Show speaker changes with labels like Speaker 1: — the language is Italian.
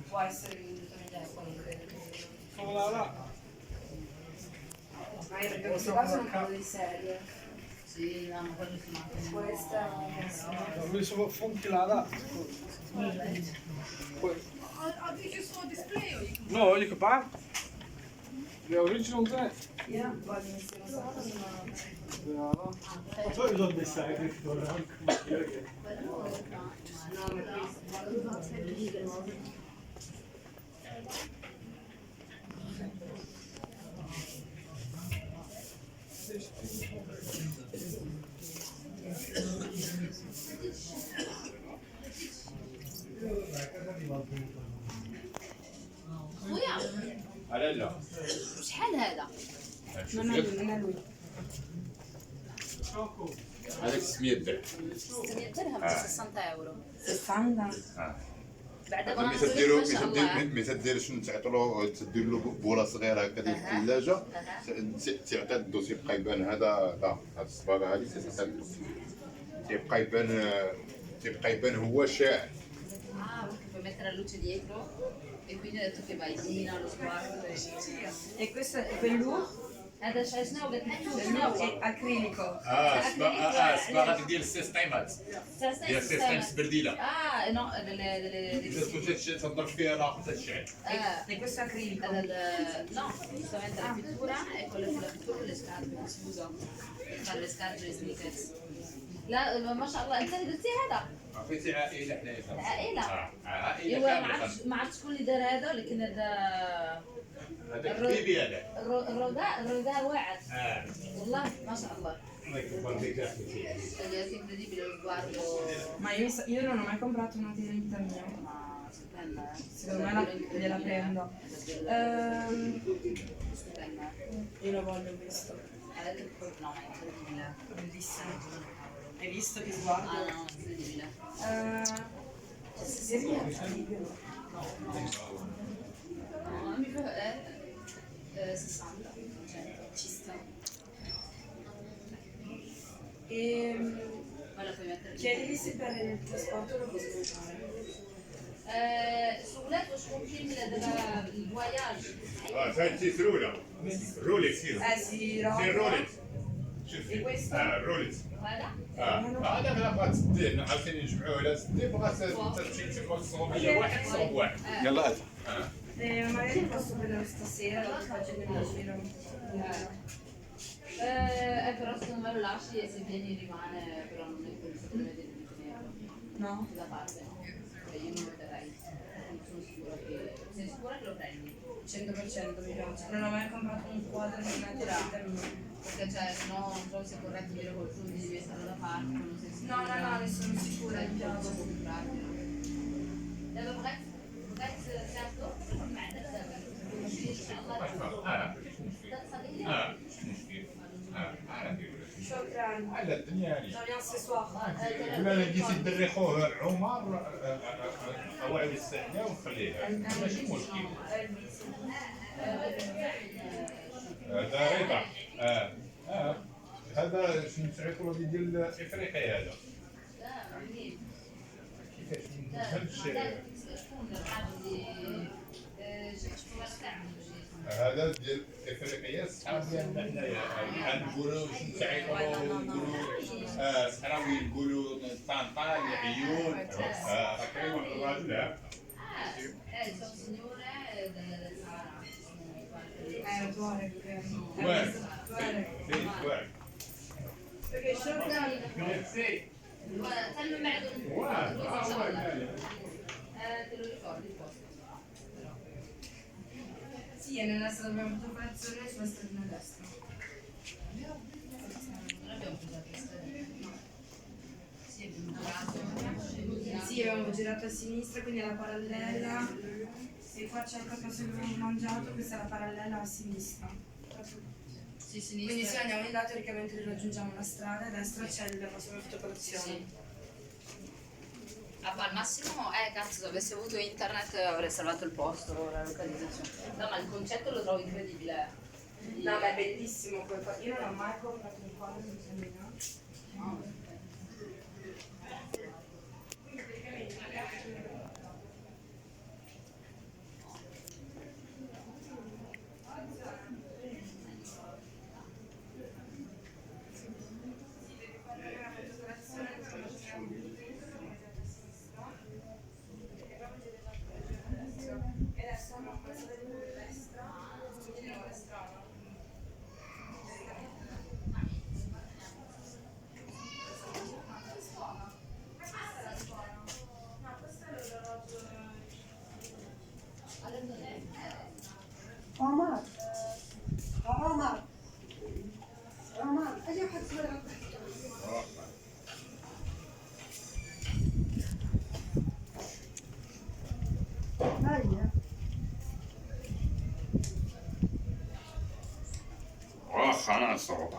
Speaker 1: Può essere venduto negli iPhone, credo. Ma perché queste qua sono un po' di serie.
Speaker 2: Sì, no, ma quello sono anche
Speaker 1: Questa
Speaker 3: Lui sono funkilada.
Speaker 4: Had you just saw display or you can
Speaker 3: No, you can buy. The original there.
Speaker 1: io voglio iniziare a sapere sono...
Speaker 3: Poi sono dei sacri,
Speaker 1: No, ma
Speaker 2: خويا
Speaker 5: لا لا
Speaker 2: شحال هذا؟
Speaker 1: non è lui.
Speaker 5: هذاك 600 درهم
Speaker 2: 600 درهم ب 60 اورو
Speaker 1: 60.
Speaker 2: بعد
Speaker 5: ملي
Speaker 2: بغا
Speaker 5: تديرو
Speaker 2: ما شاء الله.
Speaker 5: ملي تدير شنو تعطي له تدير له بوله صغيره هكا ديال الثلاجه تعطي الدوسي يبقى يبان هذا لا هاد الصباغه هذه تعطي الدوسي تيبقى يبان هو شاع.
Speaker 2: Ah, perché puoi mettere la luce dietro e quindi ha detto che va illuminare lo sguardo.
Speaker 1: E questo è quello?
Speaker 2: هذا شنو قلت لك
Speaker 1: Quello è acrilico.
Speaker 5: الصباغه ديال السيستيمات ديال السيستيم سبرديله
Speaker 2: اه نو delle
Speaker 5: اذا كنت تضرب فيها لا تشعل.
Speaker 1: E questo è acrilico.
Speaker 2: no, giustamente la pittura è quella sulla pittura con le scarpe che si usa per fare le scarpe e le sneakers. لا ما شاء الله انت اللي درتي هذا
Speaker 5: عطيتي عائله حنايا
Speaker 2: عائله
Speaker 5: عائله
Speaker 2: ايوا
Speaker 5: كامله
Speaker 2: ما عرفت شكون اللي دار هذا ولكن هذا
Speaker 5: هذاك البيبي هذاك
Speaker 2: الروداء واعر والله ما شاء الله
Speaker 5: الله يكبر فيك اختي.
Speaker 2: è incredibile lo sguardo
Speaker 1: Ma io non ho mai comprato una tela in vita mia.
Speaker 2: ma stupenda
Speaker 1: Secondo me gliela prendo.
Speaker 2: stupenda
Speaker 1: Io lo voglio questo.
Speaker 2: no ma è incredibile
Speaker 1: Bellissimo. Hai visto che sguardo?
Speaker 2: ah no incredibile
Speaker 1: Se riesci.
Speaker 2: no mi fa 60
Speaker 1: Ci sta. E
Speaker 2: poi la puoi mettere
Speaker 1: chiedili se per il trasporto lo possono fare.
Speaker 2: سؤالات واش ممكن الفواياج
Speaker 5: فهمتي سروله رولكس
Speaker 1: Sì,
Speaker 5: سير
Speaker 1: roba.
Speaker 5: رولكس شوفي
Speaker 1: E questo?
Speaker 5: رولكس
Speaker 2: هذا
Speaker 5: هذا غير بغات تديه عاوتاني نجمعوه على تديه بغات تمشي تبغى تصوبيه واحد صوب واحد يلا هات
Speaker 1: Magari posso vedere stasera, lo faccio nel giro.
Speaker 2: però secondo me lo lasci e se vieni rimane però non è quello che deve tenerlo
Speaker 1: No?
Speaker 2: da parte cioè io non lo terrei sono sicura che sei sicura che lo prendi
Speaker 1: 100% mi piace. Non ho mai comprato un quadro di mettere in vita mia.
Speaker 2: perché cioè se no non so se è corretto dire qualcuno devi metterlo da parte non sei sicura
Speaker 1: No, ne sono sicura, mi piace.
Speaker 2: لا بغيت تاخذه مع دابا ان شاء الله
Speaker 1: شكرا.
Speaker 5: على الدنيا هذه
Speaker 1: J'en viens ce soir.
Speaker 5: ولا نجي تدري خوه عمر اوعي الساعه وخليها ماشي مشكل هذا رضا هذا شنو تعرفوا ديال افريقيا هذا كيفاش ما فهمتش هذا ديال افريقيا صحاب ديالنا حنايا نقولوا شنو تعيطوا نقولوا صحراوي نقولوا طنطا العيون هكا الراجل
Speaker 2: sono signore del Sahara
Speaker 1: Tuareg.
Speaker 5: Tuareg.
Speaker 1: Tuareg.
Speaker 5: Sì, guarda.
Speaker 1: Perché shotgun.
Speaker 5: Sì.
Speaker 2: Salve Madon.
Speaker 5: Guarda.
Speaker 2: Te lo ricordi il posto?
Speaker 1: Sì, è nella strada, abbiamo fatto operazione sulla strada a destra.
Speaker 2: Non abbiamo usato queste. No. Sì, abbiamo
Speaker 1: Sì, avevamo girato a sinistra, quindi alla parallela. E qua c'è il qualcosa che abbiamo mangiato, questa è la parallela a sinistra.
Speaker 2: Sì, sinistra.
Speaker 1: Quindi se andiamo in là teoricamente raggiungiamo la strada, a destra c'è la nostra fotocolazione.
Speaker 2: Sì. Al massimo, cazzo, se avessi avuto internet avrei salvato il posto, la localizzazione. No, ma il concetto lo trovo incredibile.
Speaker 1: No, ma è bellissimo quel qua. Io non ho mai comprato un quadro di Semina.
Speaker 2: No.
Speaker 5: السرطان